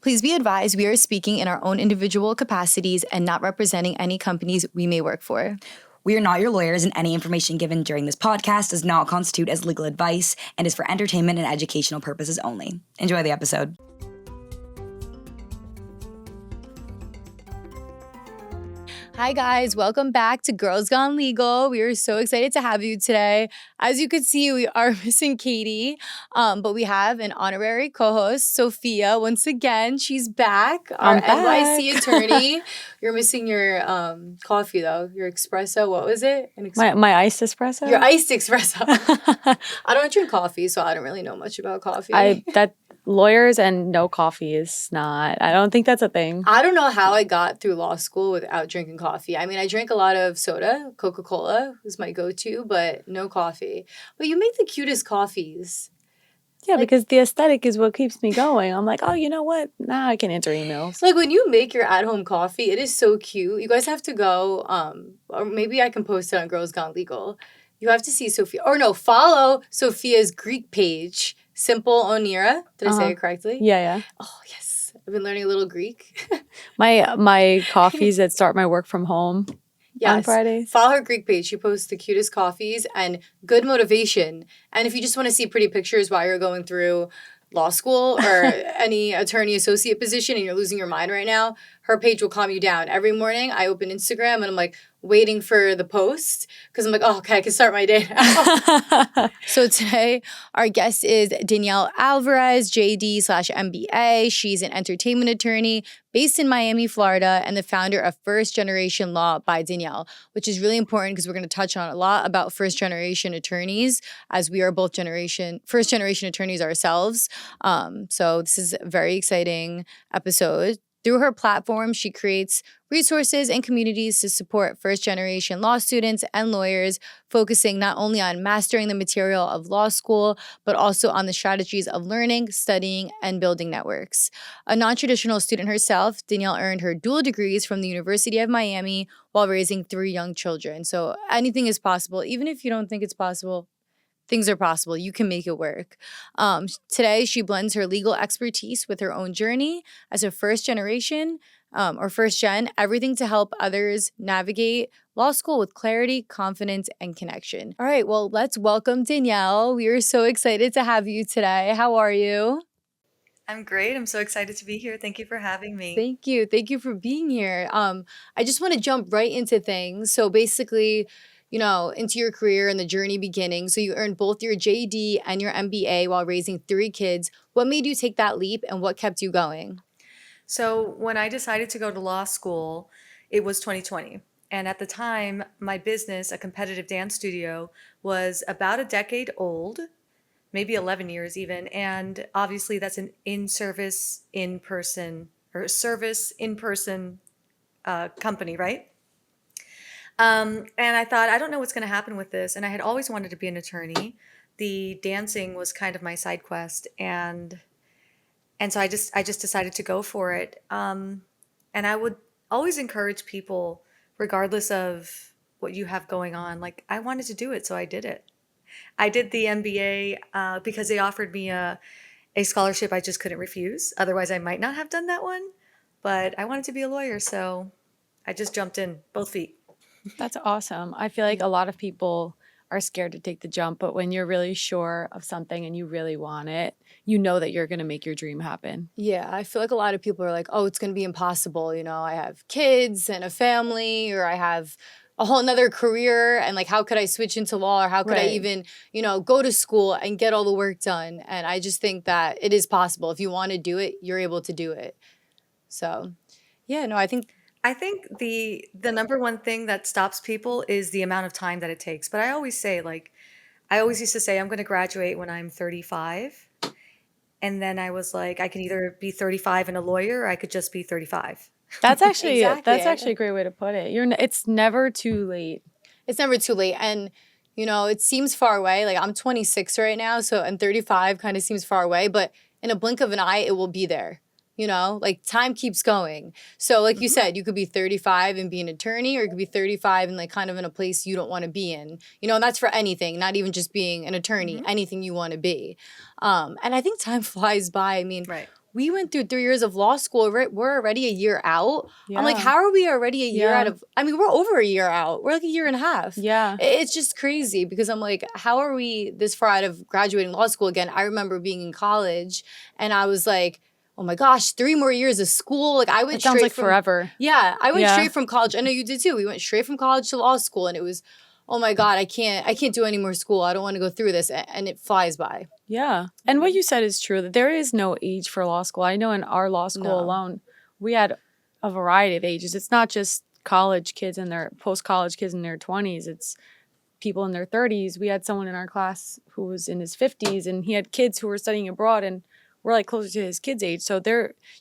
Please be advised we are speaking in our own individual capacities and not representing any companies we may work for. We are not your lawyers, and any information given during this podcast does not constitute as legal advice and is for entertainment and educational purposes only. Enjoy the episode. Hi guys, welcome back to Girls Gone Legal. We are so excited to have you today. As you can see, we are missing Katie, but we have an honorary co-host, Sophia. Once again, she's back, our NYC attorney. You're missing your coffee though, your espresso. What was it? My iced espresso? Your iced espresso. I don't drink coffee, so I don't really know much about coffee. Lawyers and no coffee is not. I don't think that's a thing. I don't know how I got through law school without drinking coffee. I mean, I drank a lot of soda. Coca-Cola was my go-to, but no coffee. But you make the cutest coffees. Yeah, because the aesthetic is what keeps me going. I'm like, oh, you know what? Now I can answer emails. Like when you make your at-home coffee, it is so cute. You guys have to go, or maybe I can post it on Girls Gone Legal. You have to see Sophia, or no, follow Sophia's Greek page. Simple Onira. Did I say it correctly? Yeah. Oh, yes. I've been learning a little Greek. my coffees that start my work from home on Fridays. Follow her Greek page. She posts the cutest coffees and good motivation. And if you just want to see pretty pictures while you're going through law school or any attorney associate position and you're losing your mind right now, her page will calm you down. Every morning I open Instagram and I'm like waiting for the post because I'm like, oh, okay, I can start my day now. So today our guest is Danielle Alvarez, JD/MBA. She's an entertainment attorney based in Miami, Florida, and the founder of First Generation Law by Danielle, which is really important because we're going to touch on a lot about first generation attorneys as we are both first generation attorneys ourselves. So this is a very exciting episode. Through her platform, she creates resources and communities to support first-generation law students and lawyers, focusing not only on mastering the material of law school, but also on the strategies of learning, studying, and building networks. A non-traditional student herself, Danielle earned her dual degrees from the University of Miami while raising 3 young children. So anything is possible. Even if you don't think it's possible, things are possible. You can make it work. Today, she blends her legal expertise with her own journey as a first generation or first gen, everything to help others navigate law school with clarity, confidence, and connection. All right, well, let's welcome Danielle. We are so excited to have you today. How are you? I'm great. I'm so excited to be here. Thank you for having me. Thank you. Thank you for being here. I just want to jump right into things. So basically, into your career and the journey beginning. So you earned both your JD and your MBA while raising 3 kids. What made you take that leap and what kept you going? So when I decided to go to law school, it was 2020. And at the time, my business, a competitive dance studio, was about a decade old, maybe 11 years even. And obviously that's an in-person company, right? And I thought, I don't know what's going to happen with this. And I had always wanted to be an attorney. The dancing was kind of my side quest. And so I just decided to go for it. And I would always encourage people, regardless of what you have going on, like I wanted to do it. So I did it. I did the MBA because they offered me a scholarship I just couldn't refuse. Otherwise, I might not have done that one. But I wanted to be a lawyer. So I just jumped in, both feet. That's awesome. I feel like a lot of people are scared to take the jump, but when you're really sure of something and you really want it, you know that you're going to make your dream happen. Yeah, I feel like a lot of people are like, oh, it's going to be impossible. I have kids and a family, or I have a whole nother career, and like, how could I switch into law, or how could I even, go to school and get all the work done? And I just think that it is possible. If you want to do it, you're able to do it. So, yeah, no, I think the number one thing that stops people is the amount of time that it takes. But I always say, I always used to say, I'm going to graduate when I'm 35. And then I was like, I can either be 35 and a lawyer, or I could just be 35. That's actually a great way to put it. It's never too late. It's never too late. And, it seems far away. Like I'm 26 right now. And 35 kind of seems far away, but in a blink of an eye, it will be there. Like time keeps going. So like you said, you could be 35 and be an attorney, or you could be 35 and like kind of in a place you don't want to be in, and that's for anything, not even just being an attorney, anything you want to be. And I think time flies by. I mean, we went through 3 years of law school. We're already a year out. I'm like, Yeah. how are we already a year Yeah. out of? I mean, we're over a year out. We're like a year and a half. Yeah. It's just crazy because I'm like, how are we this far out of graduating law school again? I remember being in college and I was like, oh my gosh, 3 more years of school. Like I went It sounds straight like from forever. Yeah, I went Yeah. straight from college. I know you did too. We went straight from college to law school, and it was, oh my God, I can't do any more school. I don't want to go through this, and it flies by. Yeah. And what you said is true, that there is no age for law school. I know in our law school No. alone, we had a variety of ages. It's not just college kids and their post-college kids in their 20s. It's people in their 30s. We had someone in our class who was in his 50s, and he had kids who were studying abroad, and we're like closer to his kids' age. So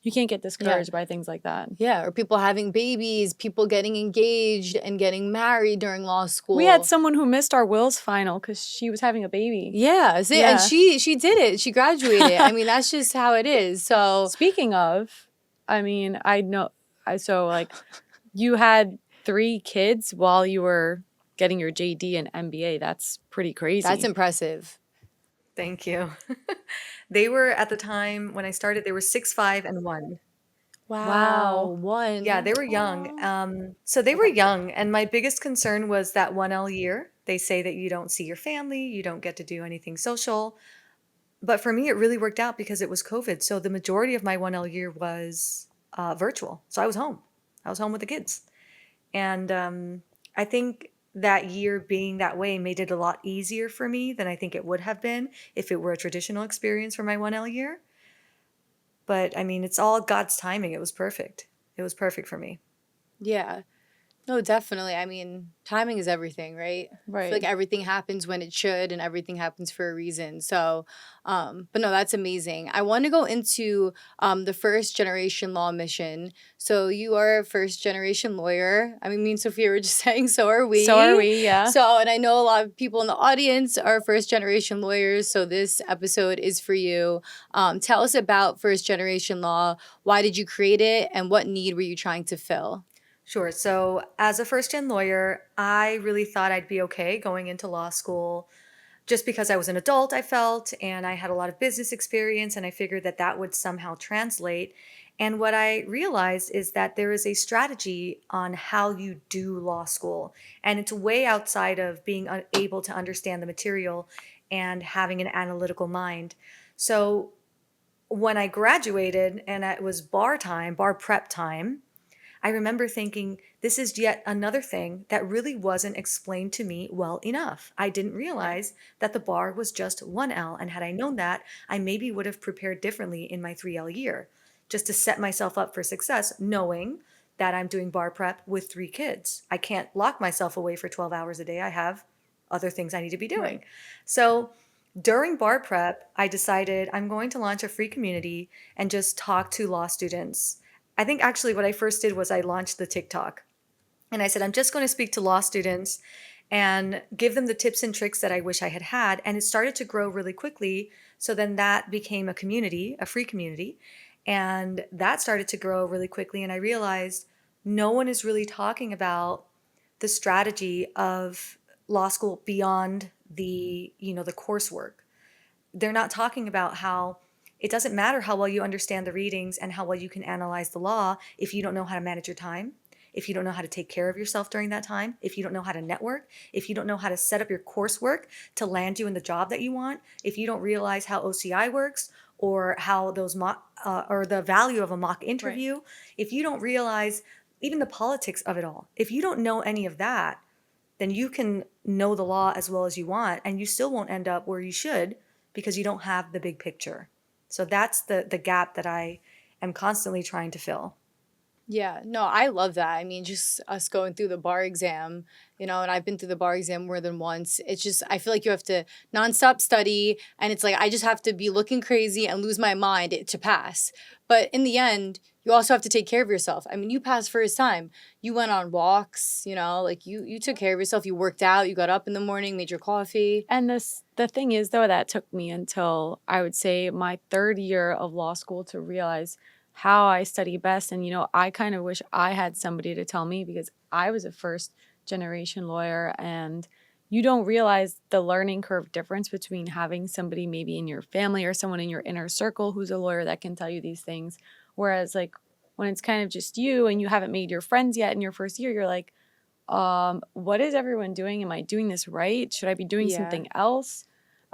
you can't get discouraged by things like that. Yeah, or people having babies, people getting engaged and getting married during law school. We had someone who missed our wills final because she was having a baby. Yeah, see, Yeah. and she did it. She graduated. I mean, that's just how it is. So Speaking of, I mean, so like you had 3 kids while you were getting your JD and MBA. That's pretty crazy. that's impressive. Thank you. They were, at the time when I started, they were 6, 5, and 1. Wow, one. Yeah, they were young. So they were young, and my biggest concern was that 1L year. They say that you don't see your family, you don't get to do anything social. But for me, it really worked out because it was COVID. So the majority of my 1L year was virtual. So I was home. I was home with the kids. And I think that year being that way made it a lot easier for me than I think it would have been if it were a traditional experience for my 1L year. But I mean, it's all God's timing. It was perfect. It was perfect for me. Yeah. No, definitely. I mean, timing is everything, right? I Right. feel like everything happens when it should and everything happens for a reason. So, but no, that's amazing. I want to go into the first generation law mission. So you are a first generation lawyer. I mean, me and Sophia were just saying, so are we. So are we, yeah. So, and I know a lot of people in the audience are first generation lawyers. So this episode is for you. Tell us about first generation law. Why did you create it? And what need were you trying to fill? Sure. So, as a first gen lawyer, I really thought I'd be okay going into law school just because I was an adult, I felt, and I had a lot of business experience, and I figured that that would somehow translate. And what I realized is that there is a strategy on how you do law school, and it's way outside of being able to understand the material and having an analytical mind. So, when I graduated and it was bar prep time, I remember thinking, this is yet another thing that really wasn't explained to me well enough. I didn't realize that the bar was just 1L, and had I known that, I maybe would have prepared differently in my 3L year, just to set myself up for success, knowing that I'm doing bar prep with 3 kids. I can't lock myself away for 12 hours a day. I have other things I need to be doing. Right. So during bar prep, I decided I'm going to launch a free community and just talk to law students. I think actually what I first did was I launched the TikTok. And I said, I'm just going to speak to law students and give them the tips and tricks that I wish I had had. And it started to grow really quickly. So then that became a community, a free community. And that started to grow really quickly. And I realized no one is really talking about the strategy of law school beyond the coursework. They're not talking about how it doesn't matter how well you understand the readings and how well you can analyze the law if you don't know how to manage your time, if you don't know how to take care of yourself during that time, if you don't know how to network, if you don't know how to set up your coursework to land you in the job that you want, if you don't realize how OCI works or how those or the value of a mock interview, if you don't realize even the politics of it all, if you don't know any of that, then you can know the law as well as you want and you still won't end up where you should because you don't have the big picture. So that's the gap that I am constantly trying to fill. Yeah, no, I love that. I mean, just us going through the bar exam, and I've been through the bar exam more than once. It's just, I feel like you have to nonstop study, and it's like, I just have to be looking crazy and lose my mind to pass. But in the end, you also have to take care of yourself. I mean, you passed first time. You went on walks, like you took care of yourself. You worked out, you got up in the morning, made your coffee. And the thing is, though, that took me until I would say my 3rd year of law school to realize how I study best. And, I kind of wish I had somebody to tell me because I was a first generation lawyer and, you don't realize the learning curve difference between having somebody maybe in your family or someone in your inner circle who's a lawyer that can tell you these things. Whereas like when it's kind of just you and you haven't made your friends yet in your first year, you're like, what is everyone doing? Am I doing this right? Should I be doing Yeah. something else?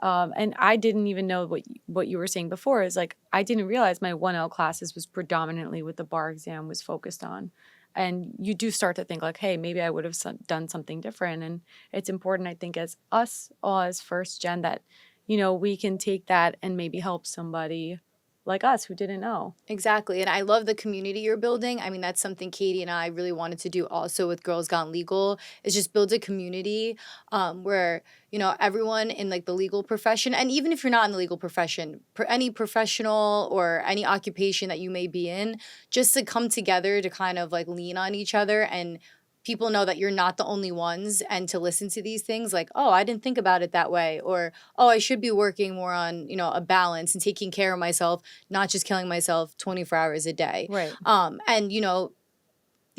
And I didn't even know what you were saying before is like, I didn't realize my 1L classes was predominantly what the bar exam was focused on. And you do start to think like, hey, maybe I would have done something different. And it's important, I think, as us all as first gen that, you know, we can take that and maybe help somebody like us who didn't know. Exactly. And I love the community you're building. I mean, that's something Katie and I really wanted to do also with Girls Gone Legal, is just build a community where, you know, everyone in like the legal profession, and even if you're not in the legal profession, any professional or any occupation that you may be in, just to come together to kind of like lean on each other, and people know that you're not the only ones, and to listen to these things like, oh, I didn't think about it that way, or oh, I should be working more on, you know, a balance and taking care of myself, not just killing myself 24 hours a day. Right. And you know,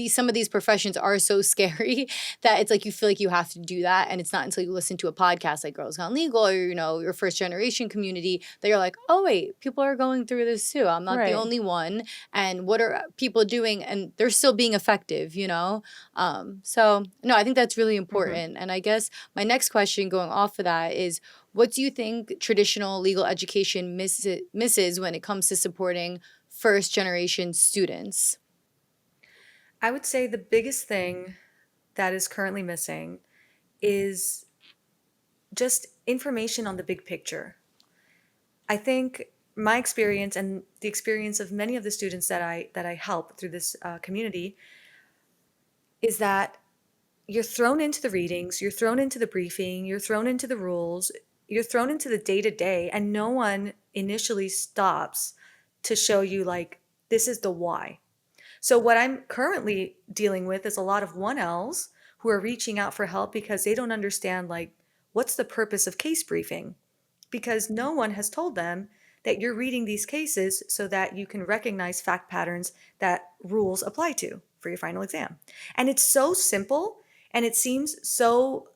some of these professions are so scary that it's like you feel like you have to do that, and it's not until you listen to a podcast like Girls Gone Legal or, you know, your first generation community that you're like, oh wait, people are going through this too. I'm not Right. the only one. And what are people doing? And they're still being effective, you know. So no, I think that's really important. And I guess my next question going off of that is, what do you think traditional legal education misses when it comes to supporting first generation students? I would say the biggest thing that is currently missing is just information on the big picture. I think my experience and the experience of many of the students that I help through this community is that you're thrown into the readings, you're thrown into the briefing, you're thrown into the rules, you're thrown into the day-to-day, and no one initially stops to show you like, this is the why. So what I'm currently dealing with is a lot of 1Ls who are reaching out for help because they don't understand like, what's the purpose of case briefing? Because no one has told them that you're reading these cases so that you can recognize fact patterns that rules apply to for your final exam. And it's so simple and it seems so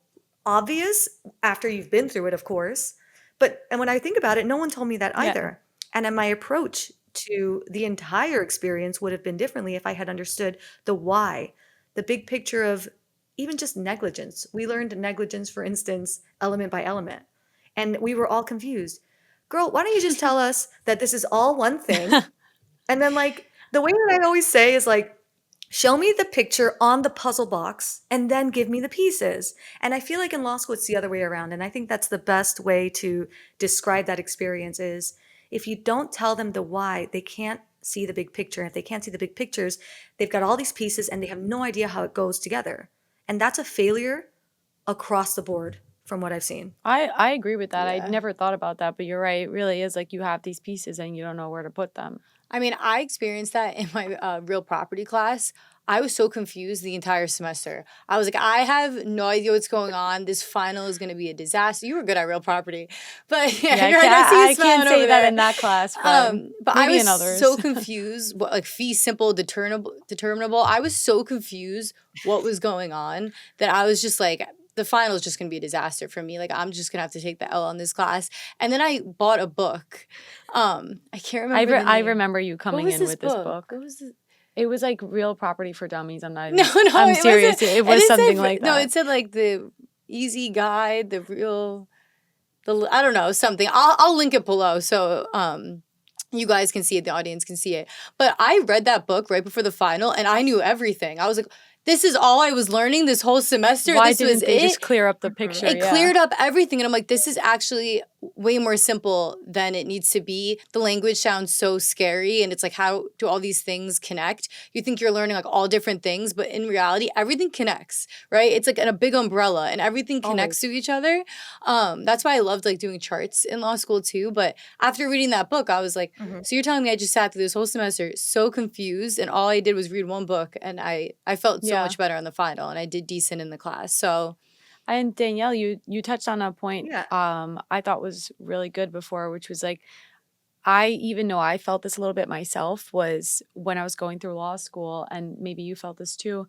obvious after you've been through it, of course. And when I think about it, no one told me that Yeah. either. And then my approach to the entire experience would have been differently if I had understood the why, the big picture of even just negligence. We learned negligence, for instance, element by element. And we were all confused. Girl, why don't you just tell us that this is all one thing? And then like the way that I always say is like, show me the picture on the puzzle box and then give me the pieces. And I feel like in law school, it's the other way around. And I think that's the best way to describe that experience is if you don't tell them the why, they can't see the big picture. And if they can't see the big pictures, they've got all these pieces and they have no idea how it goes together. And that's a failure across the board from what I've seen. I agree with that. Yeah. I'd never thought about that, but you're right. It really is like you have these pieces and you don't know where to put them. I mean, I experienced that in my real property class. I was so confused the entire semester. I was like, I have no idea what's going on. This final is going to be a disaster. You were good at real property, but yeah, you're right. I see you I smiling can't over say that there. in that class, But I maybe in was others. so confused. What, like fee simple, determinable. I was so confused what was going on that I was just like, the final is just going to be a disaster for me. Like, I'm just going to have to take the L on this class. And then I bought a book. I can't remember. I remember you coming in with this book. What was it? It was like Real Property for Dummies. I'm not. No, I'm it serious. wasn't. It was didn't something say, like that. No, it said like the easy guide, I don't know, something. I'll link it below so you guys can see it, the audience can see it. But I read that book right before the final and I knew everything. I was like, this is all I was learning this whole semester. Why this didn't was they it. just clear up the picture? It cleared up everything. And I'm like, this is actually way more simple than it needs to be. The language sounds so scary. And it's like, how do all these things connect? You think you're learning like all different things, but in reality, everything connects, right? It's like in a big umbrella and everything connects to each other. That's why I loved like doing charts in law school too. But after reading that book, I was like, so you're telling me I just sat through this whole semester so confused and all I did was read one book and I felt so much better on the final and I did decent in the class. So and Danielle, you touched on a point Yeah. I thought was really good before, which was like, I even know I felt this a little bit myself was when I was going through law school, and maybe you felt this too.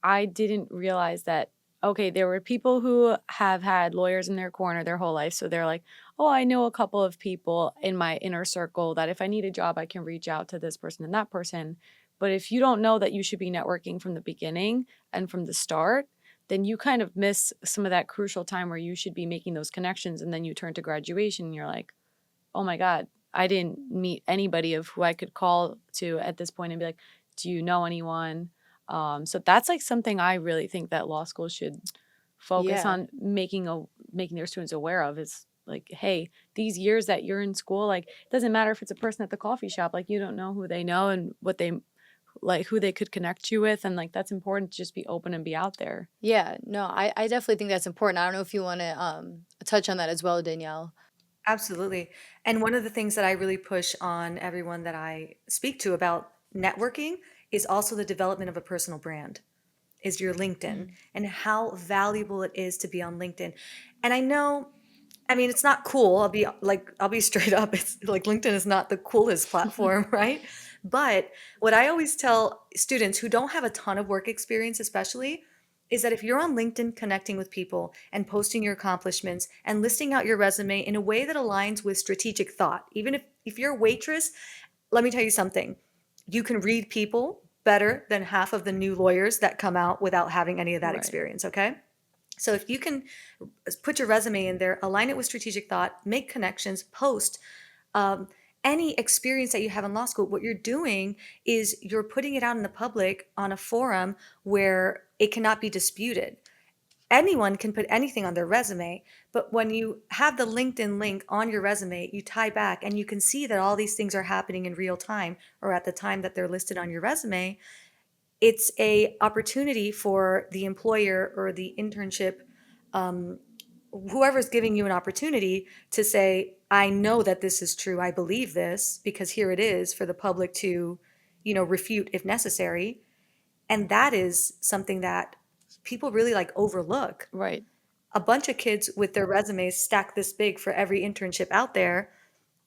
I didn't realize that okay, there were people who have had lawyers in their corner their whole life. So they're like, oh, I know a couple of people in my inner circle that if I need a job, I can reach out to this person and that person. But if you don't know that you should be networking from the beginning and from the start, then you kind of miss some of that crucial time where you should be making those connections. And then you turn to graduation and you're like, oh my God, I didn't meet anybody of who I could call to at this point and be like, do you know anyone? So that's like something I really think that law school should focus Yeah. on making their students aware of. Is like, hey, these years that you're in school, like, it doesn't matter if it's a person at the coffee shop, like, you don't know who they know and what they like, who they could connect you with, and like that's important to just be open and be out there. Yeah, no, I definitely think that's important. I don't know if you want to touch on that as well, Danielle. Absolutely. And one of the things that I really push on everyone that I speak to about networking is also the development of a personal brand, is your LinkedIn and how valuable it is to be on LinkedIn. And I know, I mean, it's not cool. I'll be straight up. It's like LinkedIn is not the coolest platform, right? But what I always tell students who don't have a ton of work experience, especially, is that if you're on LinkedIn connecting with people and posting your accomplishments and listing out your resume in a way that aligns with strategic thought, even if you're a waitress, let me tell you something. You can read people better than half of the new lawyers that come out without having any of that Right. experience, okay? So if you can put your resume in there, align it with strategic thought, make connections, post any experience that you have in law school, what you're doing is you're putting it out in the public on a forum where it cannot be disputed. Anyone can put anything on their resume, but when you have the LinkedIn link on your resume, you tie back and you can see that all these things are happening in real time or at the time that they're listed on your resume. It's a opportunity for the employer or the internship, whoever's giving you an opportunity to say, I know that this is true. I believe this because here it is for the public to, refute if necessary. And that is something that people really like overlook. Right. A bunch of kids with their resumes stacked this big for every internship out there.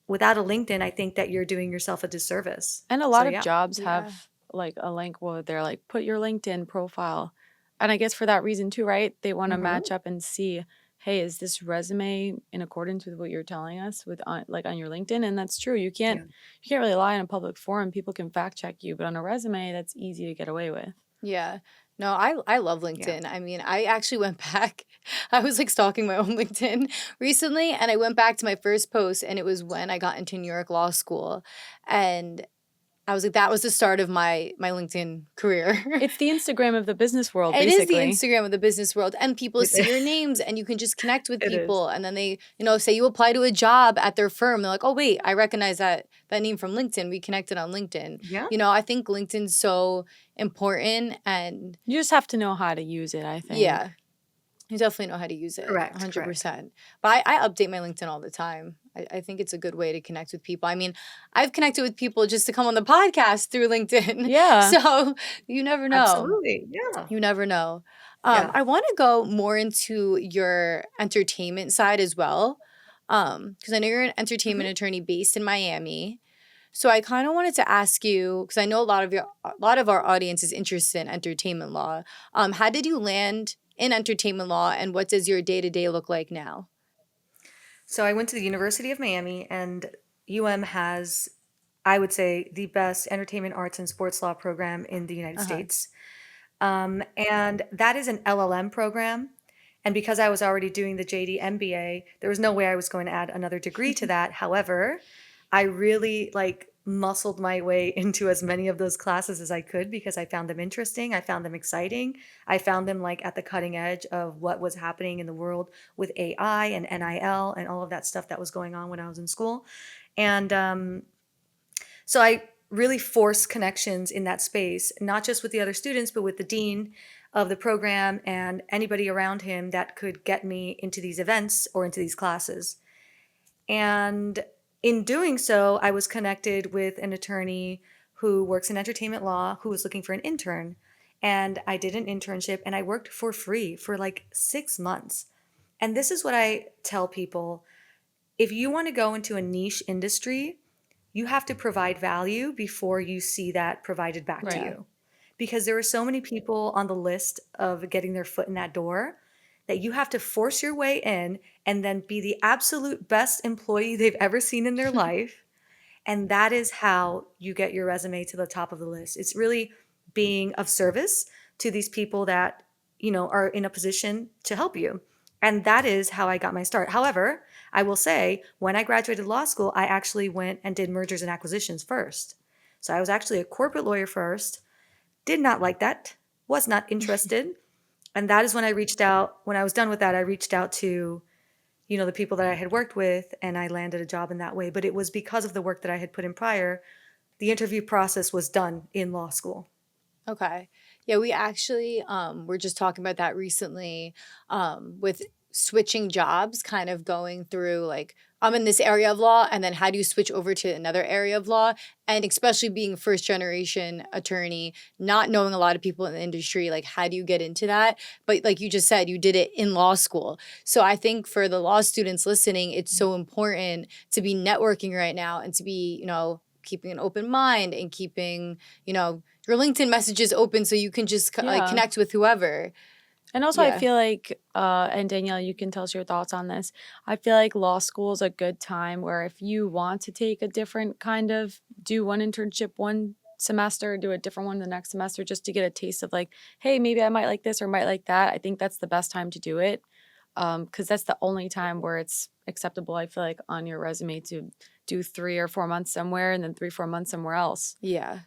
Without a LinkedIn, I think that you're doing yourself a disservice. And a So lot of yeah. jobs Yeah. have like a link where they're like, put your LinkedIn profile. And I guess for that reason too, right? They want to match up and see, hey, is this resume in accordance with what you're telling us with on your LinkedIn? And that's true. You can't really lie in a public forum. People can fact check you, but on a resume, that's easy to get away with. Yeah. No, I love LinkedIn. I mean, I actually went back. I was like stalking my own LinkedIn recently, and I went back to my first post, and it was when I got into New York Law School. And I was like, that was the start of my LinkedIn career. It's the Instagram of the business world, It is the basically. Instagram of the business world, and people see your names, and you can just connect with It is. people. And then they, say you apply to a job at their firm. They're like, oh, wait, I recognize that name from LinkedIn. We connected on LinkedIn. Yeah. I think LinkedIn's so important, and You just have to know how to use it, I think. yeah, you definitely know how to use it. Correct, 100%. But I update my LinkedIn all the time. I think it's a good way to connect with people. I mean, I've connected with people just to come on the podcast through LinkedIn. Yeah. So you never know. Absolutely. Yeah. You never know. Yeah. I want to go more into your entertainment side as well, because I know you're an entertainment attorney based in Miami. So I kind of wanted to ask you, because I know a lot of our audience is interested in entertainment law. How did you land in entertainment law, and what does your day-to-day look like now? So I went to the University of Miami, and UM has, I would say, the best entertainment, arts, and sports law program in the United States. And that is an LLM program. And because I was already doing the JD MBA, there was no way I was going to add another degree to that. However, I really muscled my way into as many of those classes as I could because I found them interesting. I found them exciting. I found them at the cutting edge of what was happening in the world with AI and NIL and all of that stuff that was going on when I was in school. And so I really forced connections in that space, not just with the other students, but with the dean of the program and anybody around him that could get me into these events or into these classes. And in doing so, I was connected with an attorney who works in entertainment law who was looking for an intern. And I did an internship and I worked for free for 6 months. And this is what I tell people. If you want to go into a niche industry, you have to provide value before you see that provided back to Right. you. because there are so many people on the list of getting their foot in that door that you have to force your way in and then be the absolute best employee they've ever seen in their life. And that is how you get your resume to the top of the list. It's really being of service to these people that, are in a position to help you. And that is how I got my start. However, I will say when I graduated law school, I actually went and did mergers and acquisitions first. So I was actually a corporate lawyer first, did not like that, was not interested. And that is when I reached out. When I was done with that, I reached out to the people that I had worked with, and I landed a job in that way. But it was because of the work that I had put in prior. The interview process was done in law school. Okay. Yeah, we actually were just talking about that recently with switching jobs, kind of going through like, I'm in this area of law, and then how do you switch over to another area of law? And especially being a first generation attorney, not knowing a lot of people in the industry, like how do you get into that? But like you just said, you did it in law school. So I think for the law students listening, it's so important to be networking right now and to be, keeping an open mind and keeping, your LinkedIn messages open so you can just like Yeah. connect with whoever. And also, Yeah. I feel like, and Danielle, you can tell us your thoughts on this. I feel like law school is a good time where if you want to take a different do one internship one semester, do a different one the next semester, just to get a taste of like, hey, maybe I might like this or might like that. I think that's the best time to do it, because that's the only time where it's acceptable, I feel like, on your resume to do 3 or 4 months somewhere and then 3-4 months somewhere else. Yeah.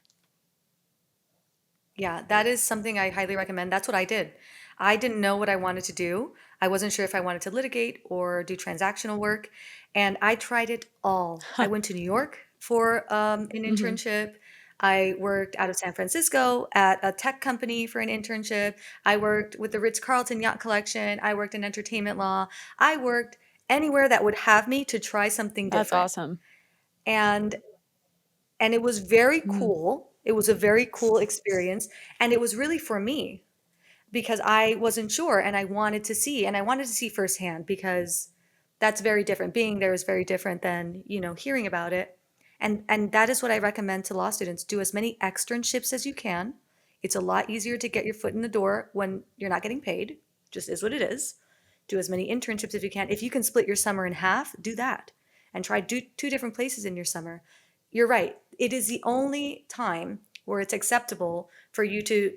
Yeah, that is something I highly recommend. That's what I did. I didn't know what I wanted to do. I wasn't sure if I wanted to litigate or do transactional work. And I tried it all. I went to New York for an internship. I worked out of San Francisco at a tech company for an internship. I worked with the Ritz-Carlton Yacht Collection. I worked in entertainment law. I worked anywhere that would have me to try something That's different. awesome. And it was very cool. It was a very cool experience. And it was really for me because I wasn't sure and I wanted to see firsthand because that's very different. Being there is very different than, hearing about it. And that is what I recommend to law students. Do as many externships as you can. It's a lot easier to get your foot in the door when you're not getting paid. Just is what it is. Do as many internships as you can. If you can split your summer in half, do that. And try two different places in your summer. You're right. It is the only time where it's acceptable for you to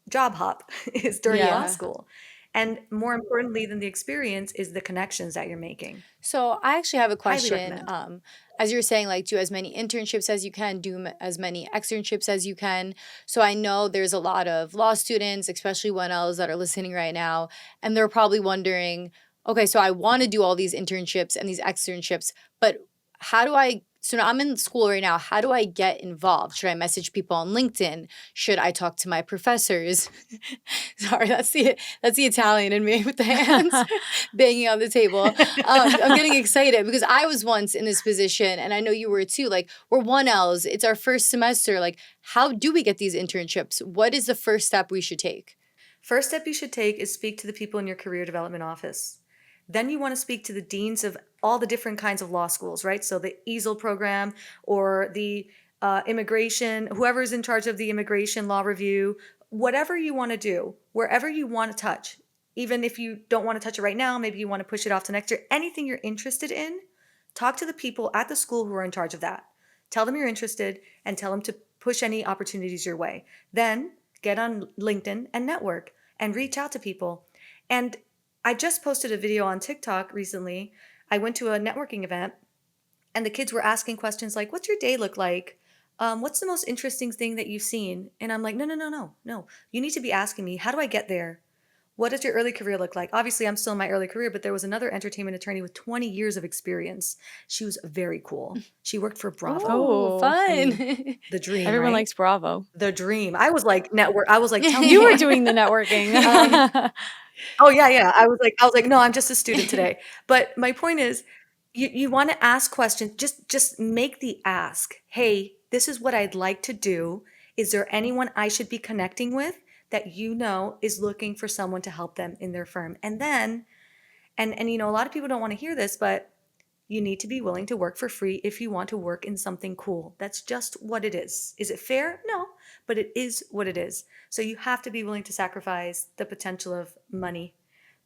job hop is during law Yeah. school. And more importantly than the experience is the connections that you're making. So I actually have a Highly question. recommend. As you're saying, like do as many internships as you can, as many externships as you can. So I know there's a lot of law students, especially 1Ls that are listening right now, and they're probably wondering, okay, so I want to do all these internships and these externships, but how do I? So now I'm in school right now. How do I get involved? Should I message people on LinkedIn? Should I talk to my professors? Sorry, that's the Italian in me with the hands banging on the table. I'm getting excited because I was once in this position, and I know you were too. Like we're 1Ls. It's our first semester. Like, how do we get these internships? What is the first step we should take? First step you should take is speak to the people in your career development office. Then you want to speak to the deans of all the different kinds of law schools, right? So the EASL program or the immigration, whoever is in charge of the immigration law review, whatever you want to do, wherever you want to touch, even if you don't want to touch it right now, maybe you want to push it off to next year, anything you're interested in, talk to the people at the school who are in charge of that. Tell them you're interested and tell them to push any opportunities your way. Then get on LinkedIn and network and reach out to people. And I just posted a video on TikTok recently. I went to a networking event and the kids were asking questions like, what's your day look like? What's the most interesting thing that you've seen? And I'm like, no. You need to be asking me, how do I get there? What does your early career look like? Obviously, I'm still in my early career, but there was another entertainment attorney with 20 years of experience. She was very cool. She worked for Bravo. Oh, fun. The dream. Everyone right? likes Bravo. The dream. I was like, tell me You more. were doing the networking. Oh yeah. I was like, no, I'm just a student today. But my point is, you want to ask questions. Just make the ask. Hey, this is what I'd like to do. Is there anyone I should be connecting with that is looking for someone to help them in their firm? And then, and a lot of people don't want to hear this, but you need to be willing to work for free if you want to work in something cool. That's just what it is. Is it fair? No. but it is what it is. So you have to be willing to sacrifice the potential of money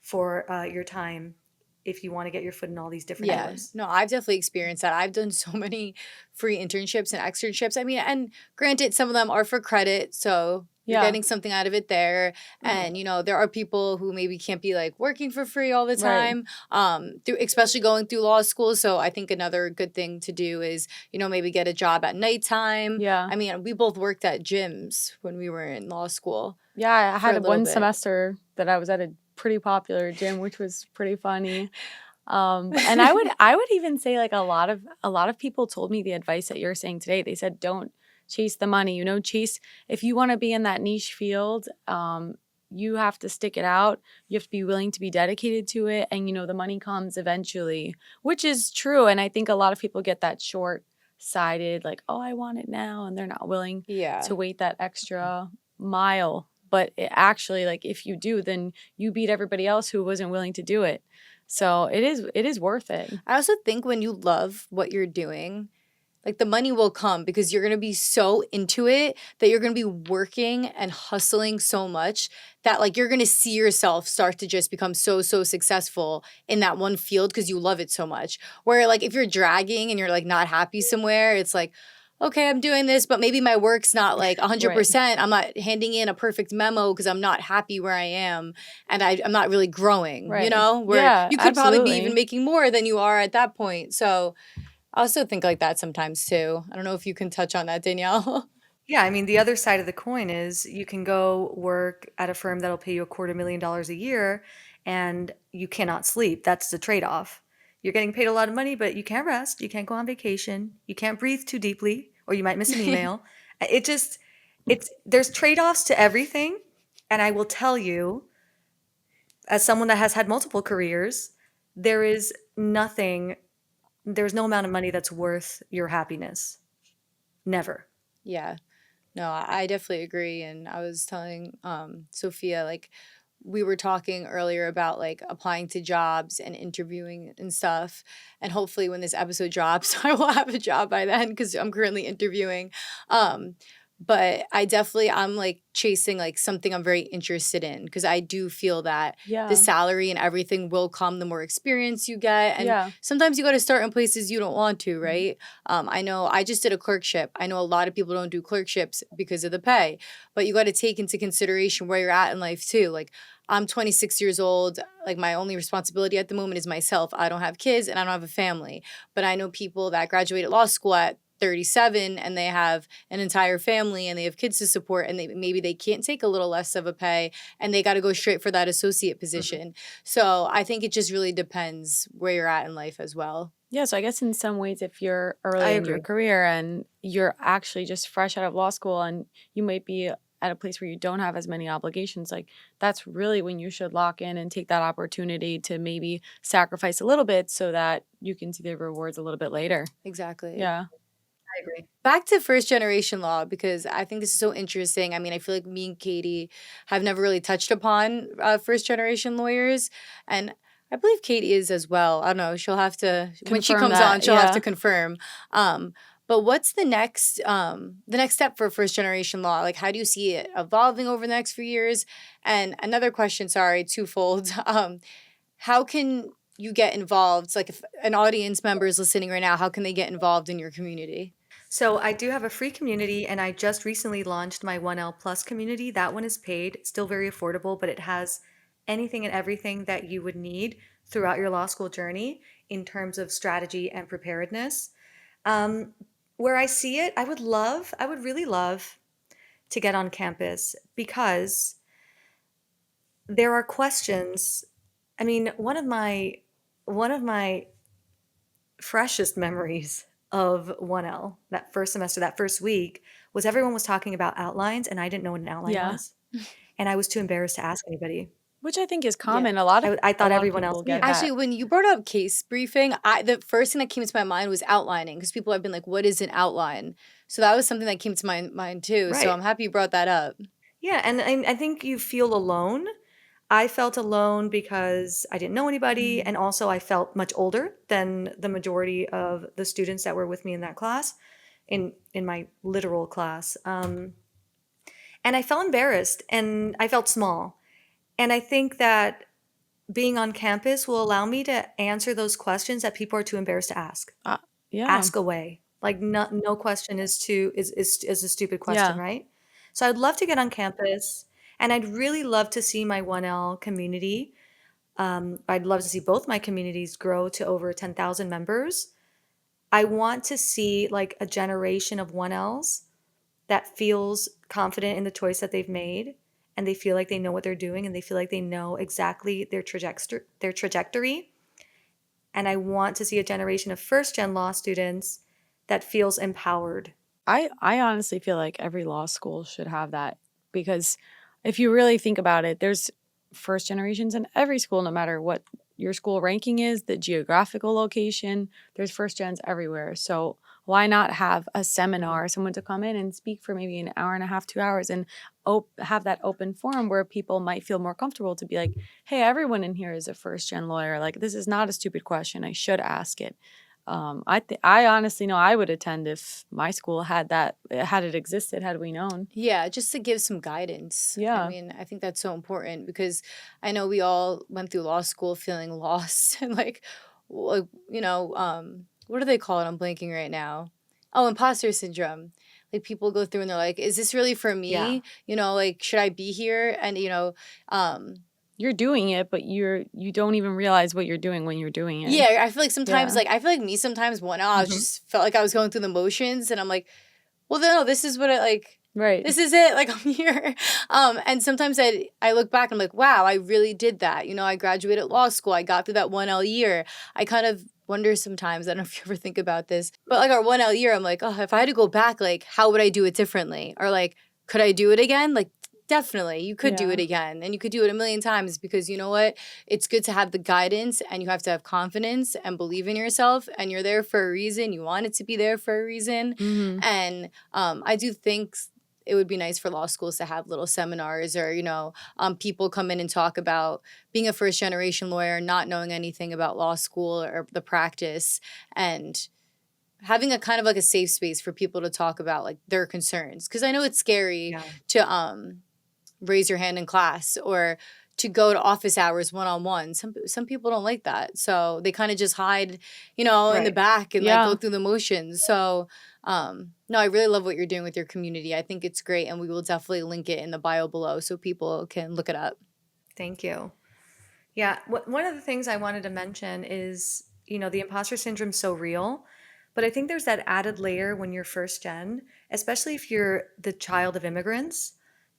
for your time if you want to get your foot in all these different Yeah, doors. no, I've definitely experienced that. I've done so many free internships and externships. I mean, and granted, some of them are for credit, so you're Yeah. getting something out of it there. And there are people who maybe can't be like working for free all the Right. time, through especially going through law school. So I think another good thing to do is maybe get a job at nighttime. Yeah. I mean, we both worked at gyms when we were in law school. Yeah, I For a had little one bit. semester that I was at a pretty popular gym, which was pretty funny. And I would even say like a lot of people told me the advice that you're saying today. They said don't chase the money, chase if you want to be in that niche field, you have to stick it out. You have to be willing to be dedicated to it, and the money comes eventually, which is true. And I think a lot of people get that short-sighted, like, oh, I want it now, and they're not willing Yeah. to wait that extra mile. But it actually, like, if you do, then you beat everybody else who wasn't willing to do it. So it is worth it. I also think when you love what you're doing, like the money will come because you're going to be so into it that you're going to be working and hustling so much that like you're going to see yourself start to just become so successful in that one field because you love it so much. Where like if you're dragging and you're like not happy somewhere, it's like, okay, I'm doing this, but maybe my work's not like 100%. I'm not handing in a perfect memo because I'm not happy where I am and I'm not really growing, Right. where Yeah, you could probably be absolutely. even making more than you are at that point. So I also think like that sometimes too. I don't know if you can touch on that, Danielle. Yeah, I mean, the other side of the coin is you can go work at a firm that'll pay you $250,000 a year and you cannot sleep. That's the trade-off. You're getting paid a lot of money, but you can't rest. You can't go on vacation. You can't breathe too deeply, or you might miss an email. There's trade-offs to everything. And I will tell you, as someone that has had multiple careers, there's no amount of money that's worth your happiness. Never. Yeah. No, I definitely agree. And I was telling Sophia, like, we were talking earlier about like applying to jobs and interviewing and stuff. And hopefully, when this episode drops, I will have a job by then because I'm currently interviewing. But I'm like chasing like something I'm very interested in because I do feel that Yeah. the salary and everything will come the more experience you get. And Yeah. sometimes you got to start in places you don't want to, right? I know I just did a clerkship. I know a lot of people don't do clerkships because of the pay, but you got to take into consideration where you're at in life too. Like I'm 26 years old. Like my only responsibility at the moment is myself. I don't have kids and I don't have a family, but I know people that graduated law school at 37 and they have an entire family and they have kids to support and maybe they can't take a little less of a pay and they got to go straight for that associate position. So I think it just really depends where you're at in life as well. Yeah, so I guess in some ways, if you're I early in your agree. career and you're actually just fresh out of law school and you might be at a place where you don't have as many obligations, like that's really when you should lock in and take that opportunity to maybe sacrifice a little bit so that you can see the rewards a little bit later. Exactly. Yeah. I agree. Back to first generation law, because I think this is so interesting. I mean, I feel like me and Katie have never really touched upon first generation lawyers. And I believe Katie is as well. I don't know. She'll have to, when she Confirm comes that, on, she'll have yeah. to confirm. But what's the next step for first generation law? Like, how do you see it evolving over the next few years? And another question, sorry, twofold. How can you get involved? Like, if an audience member is listening right now, how can they get involved in your community? So I do have a free community, and I just recently launched my 1L Plus community. That one is paid, still very affordable, but it has anything and everything that you would need throughout your law school journey in terms of strategy and preparedness. Where I see it, I would really love to get on campus because there are questions. I mean, one of my freshest memories of 1L, that first semester, that first week, was everyone was talking about outlines, and I didn't know what an outline Yeah. was. And I was too embarrassed to ask anybody. Which I think is common. A lot of I thought a lot of everyone people else get knew. that. Actually, when you brought up case briefing, the first thing that came to my mind was outlining because people have been like, what is an outline? So that was something that came to my mind too. So Right. I'm happy you brought that up. Yeah, and I think you feel alone. I felt alone because I didn't know anybody, and also I felt much older than the majority of the students that were with me in that class, in my literal class. And I felt embarrassed and I felt small. And I think that being on campus will allow me to answer those questions that people are too embarrassed to ask. Uh, yeah. Ask away. Like no question is a stupid question, Yeah. right? So I'd love to get on campus, and I'd really love to see my 1L community. I'd love to see both my communities grow to over 10,000 members. I want to see like a generation of 1Ls that feels confident in the choice that they've made, and they feel like they know what they're doing, and they feel like they know exactly their trajectory. And I want to see a generation of first gen law students that feels empowered. I honestly feel like every law school should have that, because if you really think about it, there's first generations in every school, no matter what your school ranking is, the geographical location, there's first gens everywhere. So why not have a seminar, someone to come in and speak for maybe an hour and a half, 2 hours, and have that open forum where people might feel more comfortable to be like, hey, everyone in here is a first gen lawyer. Like, this is not a stupid question. I should ask it. I honestly know I would attend if my school had that, had it existed, had we known. Yeah, just to give some guidance. Yeah. I mean, I think that's so important because I know we all went through law school feeling lost and like, what do they call it? I'm blanking right now. Oh, imposter syndrome. Like people go through and they're like, is this really for Yeah. me? Like, should I be here? And, You're doing it, but you don't even realize what you're doing when you're doing it. yeah, I feel like sometimes, Yeah. I feel like me sometimes when I was just felt like I was going through the motions and I'm like, well, no, this is what I like. Right. This is it. Like I'm here. And sometimes I look back and I'm like, wow, I really did that. I graduated law school. I got through that 1L year. I kind of wonder sometimes, I don't know if you ever think about this, but like our 1L year, I'm like, oh, if I had to go back, like, how would I do it differently? Or like, could I do it again? Like, definitely, you could do Yeah. it again and you could do it a million times because you know what? It's good to have the guidance and you have to have confidence and believe in yourself and you're there for a reason. You want it to be there for a reason. Mm-hmm. And I do think it would be nice for law schools to have little seminars or, people come in and talk about being a first generation lawyer, not knowing anything about law school or the practice, and having a kind of like a safe space for people to talk about like their concerns. Because I know it's scary Yeah. to raise your hand in class or to go to office hours one-on-one. Some people don't like that. So they kind of just hide, in the Right. back and Yeah. like go through the motions. So no, I really love what you're doing with your community. I think it's great and we will definitely link it in the bio below so people can look it up. Thank you. Yeah, one of the things I wanted to mention is, the imposter syndrome is so real, but I think there's that added layer when you're first gen, especially if you're the child of immigrants.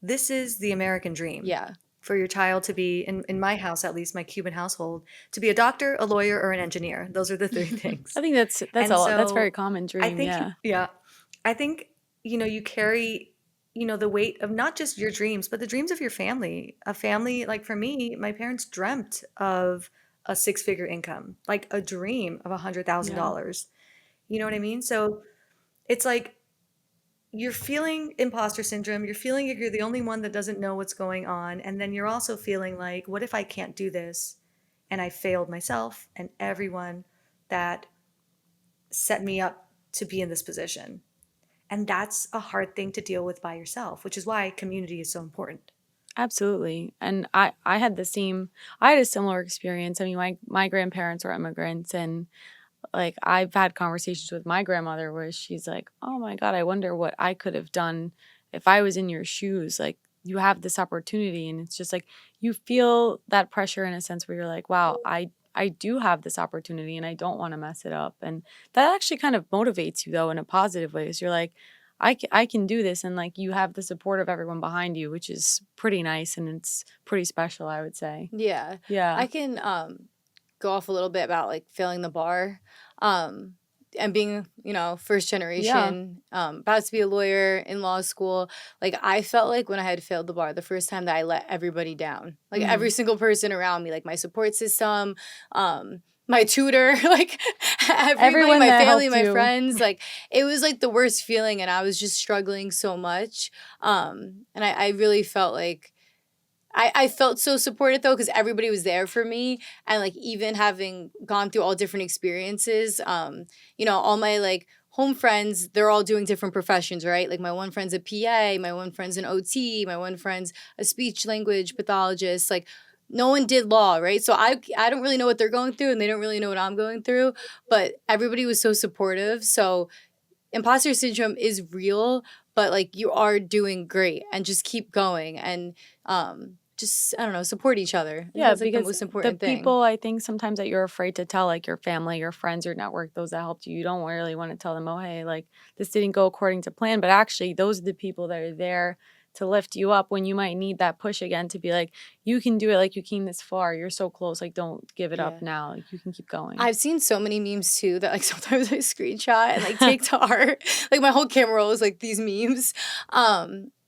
This is the American dream. Yeah. For your child to be, in my house, at least my Cuban household, to be a doctor, a lawyer, or an engineer. Those are the three things. I think that's And a lot. That's so very common dream. I think, Yeah. yeah, I think, you carry, the weight of not just your dreams, but the dreams of your family. A family, like for me, my parents dreamt of a six-figure income, like a dream of $100,000. You know what I mean? So it's like you're feeling imposter syndrome. You're feeling like you're the only one that doesn't know what's going on. And then you're also feeling like, what if I can't do this? And I failed myself and everyone that set me up to be in this position. And that's a hard thing to deal with by yourself, which is why community is so important. Absolutely. And I had I had a similar experience. I mean, my grandparents were immigrants, and like I've had conversations with my grandmother where she's like, "Oh my God, I wonder what I could have done if I was in your shoes." Like, you have this opportunity, and it's just like you feel that pressure in a sense where you're like, "Wow, I do have this opportunity and I don't want to mess it up." And that actually kind of motivates you though in a positive way. So you're like, I can do this, and like you have the support of everyone behind you, which is pretty nice and it's pretty special, I would say. Yeah. Yeah. I can go off a little bit about like failing the bar. And being, first generation, about to be a lawyer in law school. Like I felt like when I had failed the bar the first time that I let everybody down. Like every single person around me, like my support system, my tutor, like everybody, Everyone my that family, helped my you. friends, like it was like the worst feeling and I was just struggling so much. And I really felt like I felt so supported though because everybody was there for me and like even having gone through all different experiences, all my like home friends, they're all doing different professions, right? Like my one friend's a PA, my one friend's an OT, my one friend's a speech language pathologist. Like no one did law, right? So I don't really know what they're going through and they don't really know what I'm going through, but everybody was so supportive. So imposter syndrome is real, but like you are doing great and just keep going and just I don't know, support each other. I think Yeah, that's like the because most important thing. people I think sometimes that you're afraid to tell, like your family, your friends, your network, those that helped you, you don't really want to tell them, oh, hey, like this didn't go according to plan. But actually, those are the people that are there to lift you up when you might need that push again to be like, you can do it, like you came this far, you're so close, like don't give it Yeah. up now, like you can keep going. I've seen so many memes too that like sometimes I screenshot and like take to heart. Like my whole camera roll is like these memes.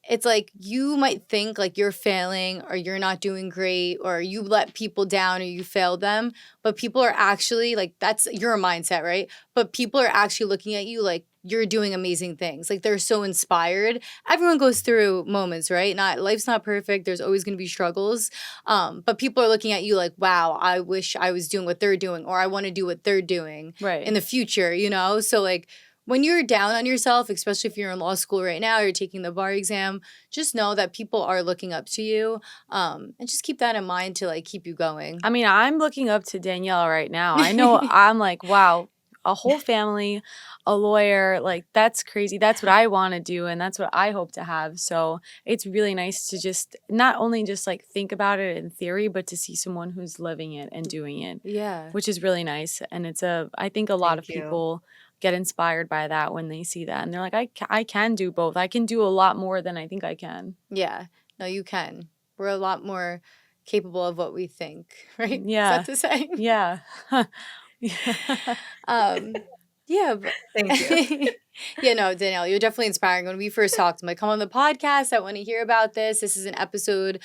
It's like you might think like you're failing or you're not doing great or you let people down or you failed them, but people are actually like that's your mindset, right? But people are actually looking at you like you're doing amazing things. Like they're so inspired. Everyone goes through moments, right? Not life's not perfect. There's always going to be struggles. But people are looking at you like, wow, I wish I was doing what they're doing or I want to do what they're doing Right. in the future, you know? So like when you're down on yourself, especially if you're in law school right now, you're taking the bar exam, just know that people are looking up to you. And just keep that in mind to like keep you going. I mean, I'm looking up to Danielle right now. I know I'm like, wow, a whole family, a lawyer, like that's crazy. That's what I want to do and that's what I hope to have. So it's really nice to just not only just like think about it in theory, but to see someone who's living it and doing it, Yeah. which is really nice. And I think a lot of Thank you. people get inspired by that when they see that. And they're like, I can do both. I can do a lot more than I think I can. Yeah. No, you can. We're a lot more capable of what we think, right? Yeah. Is that the saying? Yeah. Yeah. But Thank you. yeah, no, Danielle, you're definitely inspiring. When we first talked, I'm like, come on the podcast. I want to hear about this. This is an episode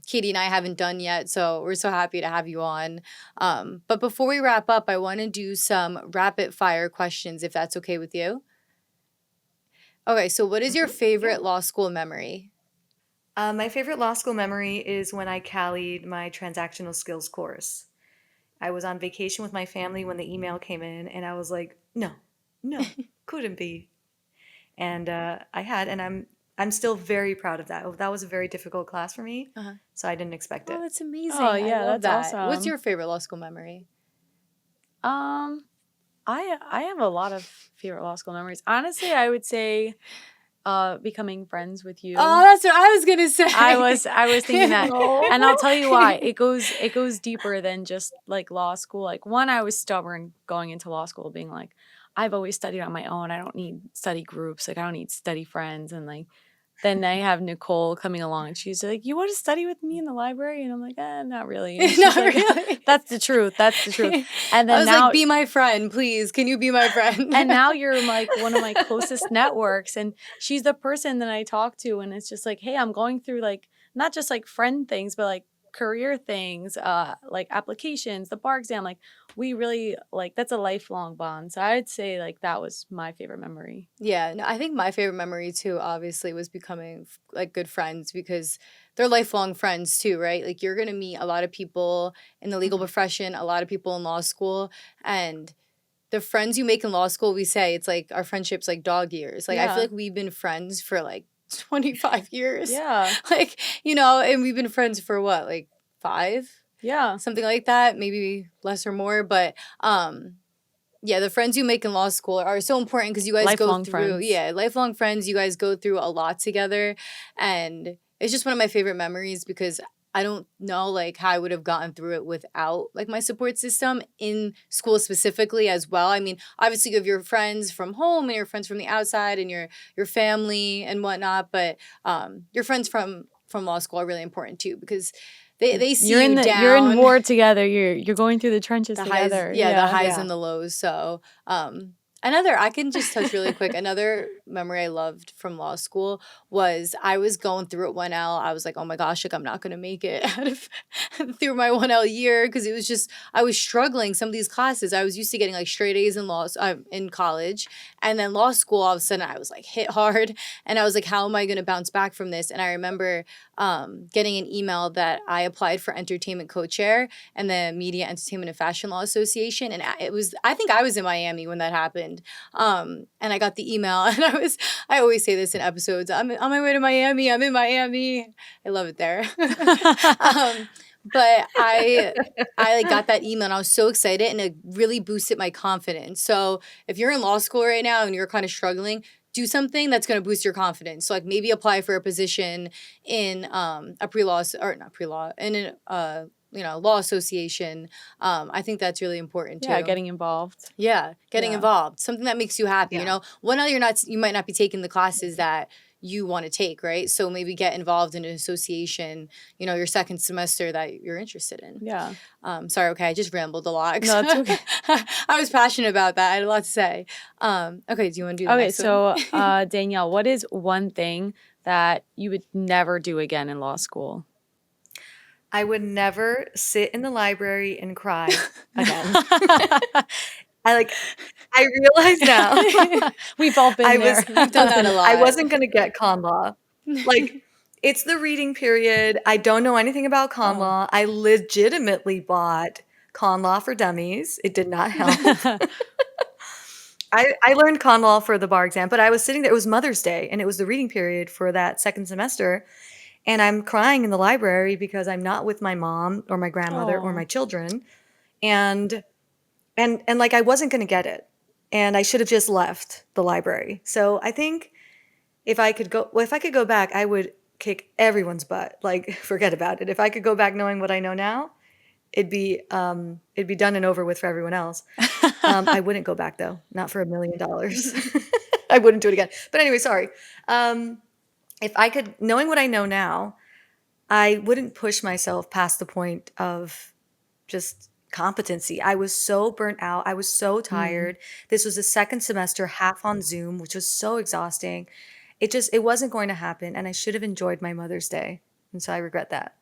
Katie and I haven't done yet. So we're so happy to have you on. But before we wrap up, I want to do some rapid fire questions, if that's okay with you. Okay, so what is your favorite law school memory? My favorite law school memory is when I Callied my transactional skills course. I was on vacation with my family when the email came in, and I was like, no, couldn't be. And I'm still very proud of that. That was a very difficult class for me, Uh-huh. so I didn't expect it. Oh, that's amazing. Oh, I yeah, love that's that. What's awesome. your favorite law school memory? I have a lot of favorite law school memories. Honestly, I would say becoming friends with you. Oh, that's what I was gonna say. I was thinking that. Oh. And I'll tell you why. It goes deeper than just like law school. Like one, I was stubborn going into law school, being like, I've always studied on my own. I don't need study groups. Like I don't need study friends. And like then I have Nicole coming along and she's like, you want to study with me in the library? And I'm like, not really. And she's Not like, really. That's the truth. That's the truth. And then I was now, like, be my friend, please. Can you be my friend? and now you're like one of my closest networks. And she's the person that I talk to. And it's just like, hey, I'm going through like, not just like friend things, but like career things, like applications, the bar exam. Like we really like, that's a lifelong bond. So I'd say like that was my favorite memory. Yeah, no, I think my favorite memory too, obviously, was becoming like good friends because they're lifelong friends too, right? Like you're gonna meet a lot of people in the legal profession, a lot of people in law school, and the friends you make in law school, we say it's like our friendship's like dog years. Like I Yeah. feel like we've been friends for like 25 years. Yeah. Like, you know, and we've been friends for what, like 5? Yeah. Something like that, maybe less or more. But yeah, the friends you make in law school are so important because you guys Lifelong go through, friends. yeah, lifelong friends. You guys go through a lot together. And it's just one of my favorite memories because I don't know like how I would have gotten through it without like my support system in school specifically as well. I mean, obviously you have your friends from home and your friends from the outside and your family and whatnot, but your friends from law school are really important too because they see You're you in down. you're in war together. You're going through the trenches The highs, together. the highs Yeah. and the lows. So I can just touch really quick. Another memory I loved from law school was I was going through at 1L. I was like, oh my gosh, like I'm not going to make it out of through my 1L year because it was just, I was struggling some of these classes. I was used to getting like straight A's in college. And then law school, all of a sudden I was like hit hard. And I was like, how am I going to bounce back from this? And I remember getting an email that I applied for entertainment co-chair and the Media, Entertainment, and Fashion Law Association. And I think I was in Miami when that happened. happened. And I got the email, and I always say this in episodes. I'm on my way to Miami. I'm in Miami. I love it there. But I like got that email, and I was so excited, and it really boosted my confidence. So if you're in law school right now and you're kind of struggling, do something that's going to boost your confidence. So like maybe apply for a position in a pre-law or not pre-law in a law association. I think that's really important too. Yeah, getting involved. Yeah, getting Yeah. involved. Something that makes you happy. Yeah. One out you might not be taking the classes that you want to take, right? So maybe get involved in an association, your second semester that you're interested in. Yeah. Sorry, okay, I just rambled a lot. No, it's okay. I was passionate about that. I had a lot to say. Okay, do you want to do the next one? So Danielle, what is one thing that you would never do again in law school? I would never sit in the library and cry again. I realize now We've all been there. We've done that a lot. I wasn't going to get con law. Like, it's the reading period. I don't know anything about con law. I legitimately bought Con Law for Dummies. It did not help. I learned con law for the bar exam, but I was sitting there. It was Mother's Day, and it was the reading period for that second semester. And I'm crying in the library because I'm not with my mom or my grandmother or Aw. my children. And like I wasn't going to get it. And I should have just left the library. So I think if I could go back, I would kick everyone's butt. Like, forget about it. If I could go back knowing what I know now, it'd be done and over with for everyone else. I wouldn't go back though, not for $1 million. I wouldn't do it again. But anyway, sorry. If I could, knowing what I know now, I wouldn't push myself past the point of just competency. I was so burnt out. I was so tired. This was the second semester, half on Zoom, which was so exhausting. It wasn't going to happen. And I should have enjoyed my Mother's Day. And so I regret that.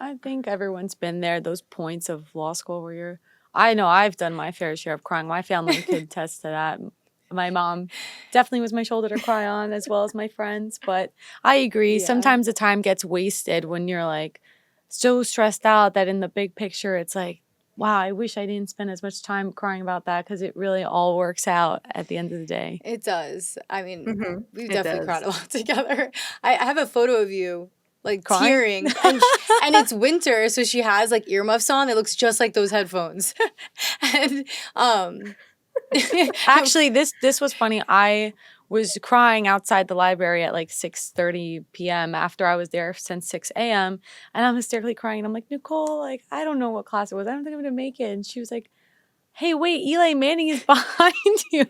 I think everyone's been there, those points of law school where I know I've done my fair share of crying. My family could attest to that. My mom definitely was my shoulder to cry on, as well as my friends. But I agree. Yeah. Sometimes the time gets wasted when you're like so stressed out that in the big picture, it's like, wow, I wish I didn't spend as much time crying about that, because it really all works out at the end of the day. It does. I mean, Mhm. we've It definitely does. cried a lot together. I have a photo of you like Crying? tearing, and it's winter, so she has like earmuffs on. It looks just like those headphones. And Actually, this was funny. I was crying outside the library at like 6:30 p.m. after I was there since 6 a.m. And I'm hysterically crying. And I'm like, Nicole, like, I don't know what class it was. I don't think I'm going to make it. And she was like, hey, wait, Eli Manning is behind you.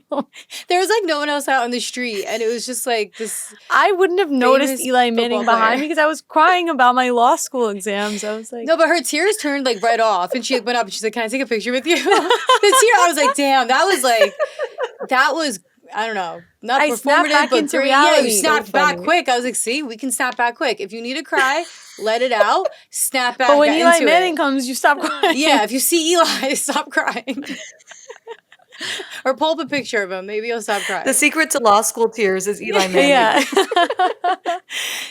there was like no one else out on the street, and it was just like this. I wouldn't have noticed Famous Eli Manning football behind player. me because I was crying about my law school exams. I was like, No, but her tears turned like right off, and she went up and she's like, "Can I take a picture with you?" The tear, I was like, "Damn, that was I don't know, not I snapped performative, back but into great." Yeah, reality. you snapped So back funny. quick. I was like, "See, we can snap back quick. If you need to cry, let it out. Snap back." but when Eli into Manning it. comes, you stop crying. Yeah, if you see Eli, stop crying. Or pull up a picture of him. Maybe he'll stop crying. The secret to law school tears is Eli Manning. Yeah.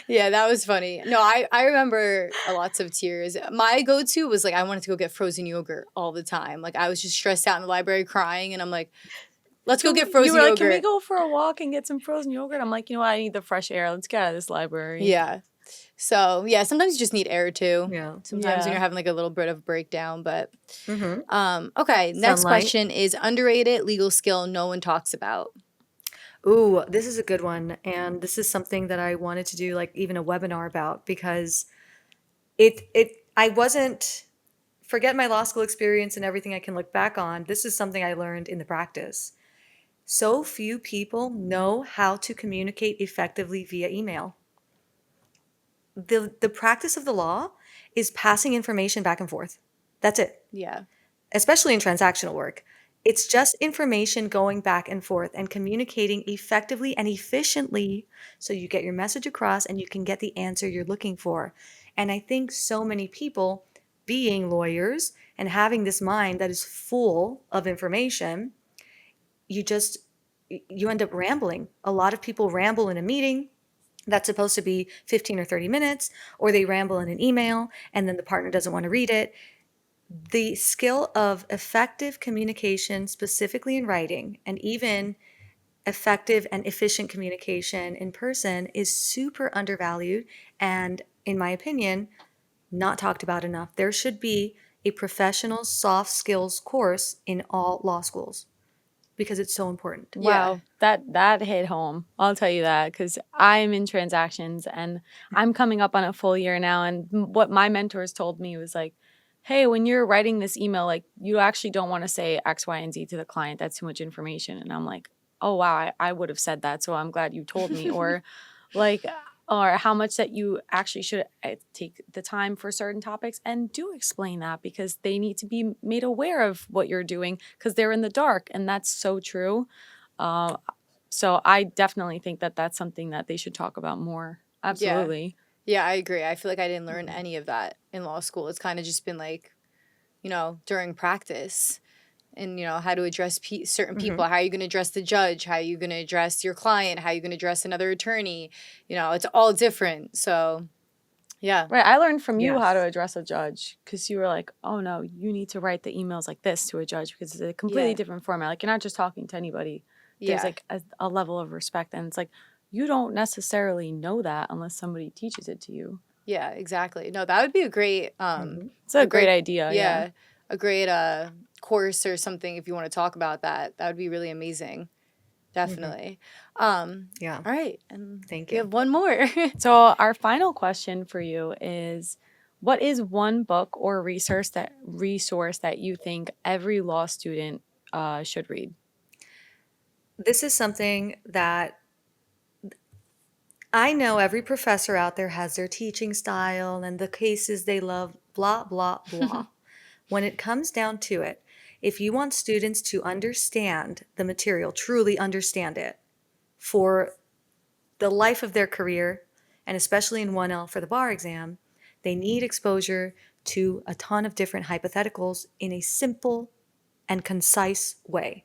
Yeah, that was funny. No, I remember lots of tears. My go-to was like I wanted to go get frozen yogurt all the time. Like I was just stressed out in the library crying, and I'm like, let's go get frozen You were like, yogurt. can we go for a walk and get some frozen yogurt? I'm like, you know what? I need the fresh air. Let's get out of this library. Yeah. So yeah, sometimes you just need air too. Yeah. Sometimes when Yeah. you're having like a little bit of breakdown, but Mm-hmm. okay. Next Sunlight. question is underrated legal skill no one talks about. Ooh, this is a good one. And this is something that I wanted to do like even a webinar about because I wasn't, forget my law school experience and everything I can look back on. This is something I learned in the practice. So few people know how to communicate effectively via email. The practice of the law is passing information back and forth. That's it. Yeah. Especially in transactional work. It's just information going back and forth and communicating effectively and efficiently so you get your message across and you can get the answer you're looking for. And I think so many people, being lawyers and having this mind that is full of information, you end up rambling. A lot of people ramble in a meeting that's supposed to be 15 or 30 minutes, or they ramble in an email and then the partner doesn't want to read it. The skill of effective communication, specifically in writing, and even effective and efficient communication in person is super undervalued and, in my opinion, not talked about enough. There should be a professional soft skills course in all law schools because it's so important. Yeah. Wow, that hit home. I'll tell you that because I'm in transactions and I'm coming up on a full year now. And what my mentors told me was like, "Hey, when you're writing this email, like you actually don't want to say X, Y, and Z to the client. That's too much information." And I'm like, "Oh wow, I would have said that. So I'm glad you told me." Or like or how much that you actually should take the time for certain topics and do explain that because they need to be made aware of what you're doing because they're in the dark, and that's so true. uh, so I definitely think that that's something that they should talk about more. Yeah. Absolutely. Yeah, I agree. I feel like I didn't learn any of that in law school. It's kind of just been like, during practice and, how to address certain people. How are you going to address the judge? How are you going to address your client? How are you going to address another attorney? It's all different. So, yeah. Right, I learned from you how to Yes. address a judge because you were like, "Oh no, you need to write the emails like this to a judge because it's a completely Yeah. different format. Like you're not just talking to anybody. There's Yeah. like a level of respect, and it's like you don't necessarily know that unless somebody teaches it to you." Yeah, exactly. No, that would be a great, It's a great idea. Yeah. yeah, a great course or something if you want to talk about that. That would be really amazing. Definitely. Yeah. All right. And Thank we you. have one more. So our final question for you is, what is one book or resource that you think every law student should read? This is something that I know every professor out there has their teaching style and the cases they love, blah, blah, blah. When it comes down to it, if you want students to understand the material, truly understand it for the life of their career, and especially in 1L for the bar exam, they need exposure to a ton of different hypotheticals in a simple and concise way.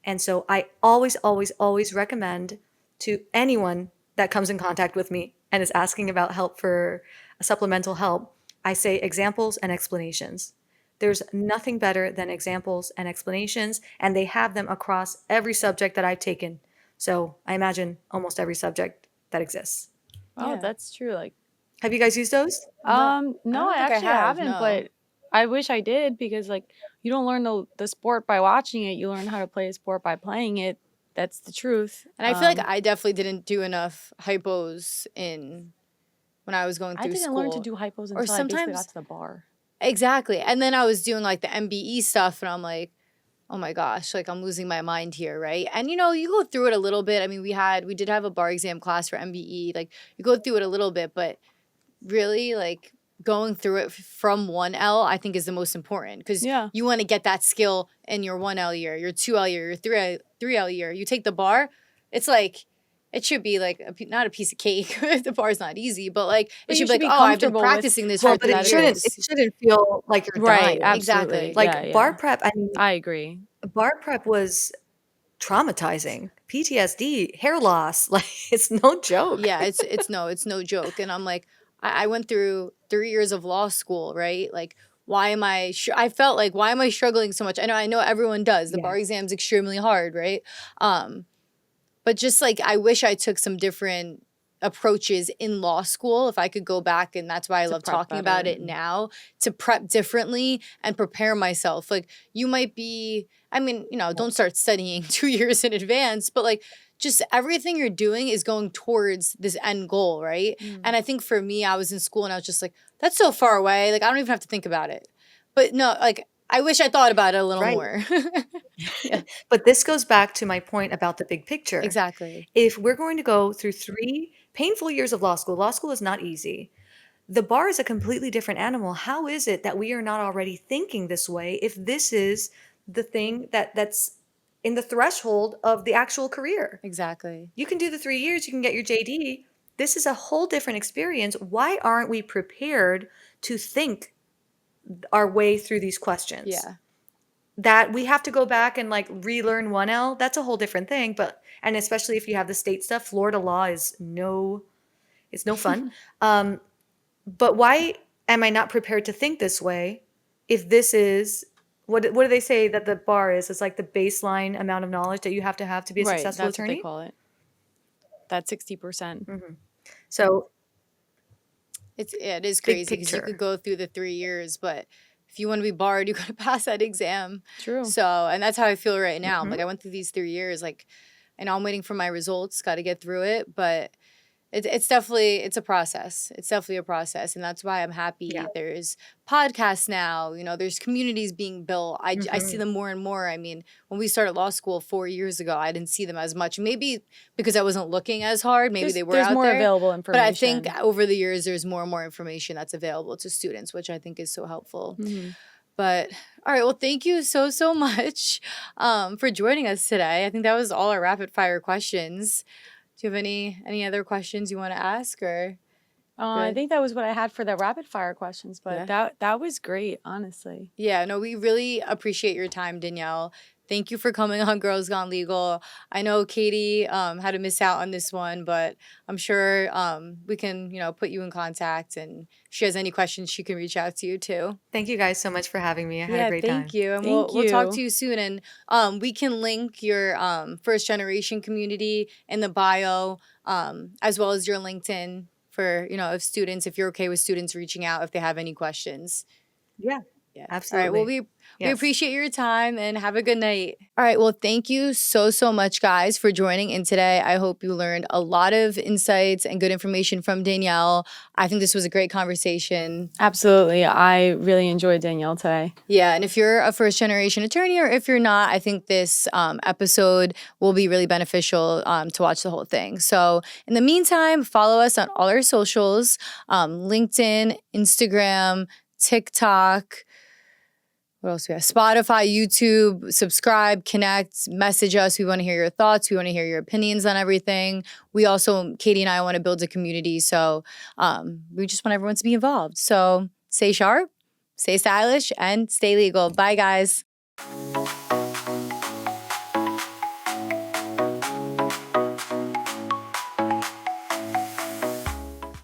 And so I always, always, always recommend to anyone that comes in contact with me and is asking about help for supplemental help, I say examples and explanations. There's nothing better than examples and explanations, and they have them across every subject that I've taken. So I imagine almost every subject that exists. Oh, Yeah. that's true. Like, Have you guys used those? no, don't I think I actually have, haven't, no. but I wish I did because like you don't learn the sport by watching it. You learn how to play a sport by playing it. That's the truth. And I feel like I definitely didn't do enough hypos when I was going I through didn't school. learn to do hypos Or until I basically got sometimes to the bar. exactly. And then I was doing like the MBE stuff and I'm like, oh my gosh, like I'm losing my mind here, right? And you go through it a little bit. I mean, we did have a bar exam class for MBE. Like you go through it a little bit, but really like going through it from 1L I think is the most important because Yeah. you want to get that skill in your 1L year, your 2L year, your 3L year. You take the bar, it's like it should be like not a piece of cake. The bar's not easy, but like But it you should be should like, be oh, I've been comfortable with practicing this for Well, but 3 it shouldn't years. it shouldn't feel like you're Right, dying. absolutely. Exactly. Like Yeah, bar yeah. prep, I mean, I agree. bar prep was traumatizing. PTSD, hair loss, like it's no joke. Yeah, it's no joke. And I'm like, I went through 3 years of law school, right? Like, why am I felt like, why am I struggling so much? I know everyone does. The bar Yes. exam's extremely hard, right? But just like, I wish I took some different approaches in law school if I could go back. And that's why I To love prep talking about better. it now, to prep differently and prepare myself. Like, you might be, I mean, don't start studying 2 years in advance, but like, just everything you're doing is going towards this end goal, right? And I think for me, I was in school and I was just like, that's so far away. Like, I don't even have to think about it. But no, like, I wish I thought about it a little Right. more. Yeah, But this goes back to my point about the big picture. exactly. If we're going to go through 3 painful years of law school is not easy. The bar is a completely different animal. How is it that we are not already thinking this way if this is the thing that's in the threshold of the actual career? Exactly. You can do the 3 years, you can get your JD. This is a whole different experience. Why aren't we prepared to think our way through these questions? Yeah. That we have to go back and like relearn 1L, that's a whole different thing. And especially if you have the state stuff, Florida law is it's no fun. But why am I not prepared to think this way if this is what do they say that the bar is? It's like the baseline amount of knowledge that you have to be a Right. successful That's what they attorney. call it. That's 60%. So It is Big crazy because you picture. could go through the 3 years, but if you want to be barred, you got to pass that exam. True. So, and that's how I feel right now. Like I went through these 3 years, like, and I'm waiting for my results. Got to get through it, but it's definitely a process. It's definitely a process, and that's why I'm happy. Yeah. There's podcasts now. There's communities being built. I see them more and more. I mean, when we started law school 4 years ago, I didn't see them as much. Maybe because I wasn't looking as hard. Maybe they were There's out more there. available But I information. think over the years, there's more and more information that's available to students, which I think is so helpful. But all right, well, thank you so much for joining us today. I think that was all our rapid fire questions. Do you have any other questions you want to ask, or? I Good. think that was what I had for the rapid fire questions, but that was great, honestly. Yeah, no, we really appreciate your time, Danielle. Thank you for coming on Girls Gone Legal. I know Katie had to miss out on this one, but I'm sure we can, put you in contact, and if she has any questions, she can reach out to you too. Thank you guys so much for having me. I had a great thank time. you. And Thank we'll talk to you. you soon. And we can link your first generation community in the bio, as well as your LinkedIn for, if students, if you're okay with students reaching out if they have any questions. Yeah. Yeah. Absolutely. All right. Well, we Yes. appreciate your time, and have a good night. All right. Well, thank you so much, guys, for joining in today. I hope you learned a lot of insights and good information from Danielle. I think this was a great conversation. Absolutely. I really enjoyed Danielle today. Yeah. And if you're a first generation attorney, or if you're not, I think this episode will be really beneficial to watch the whole thing. So in the meantime, follow us on all our socials, LinkedIn, Instagram, TikTok. What else we have? Spotify, YouTube. Subscribe, connect, message us. We want to hear your thoughts. We want to hear your opinions on everything. We also, Katie and I, want to build a community. So we just want everyone to be involved. So stay sharp, stay stylish, and stay legal. Bye, guys.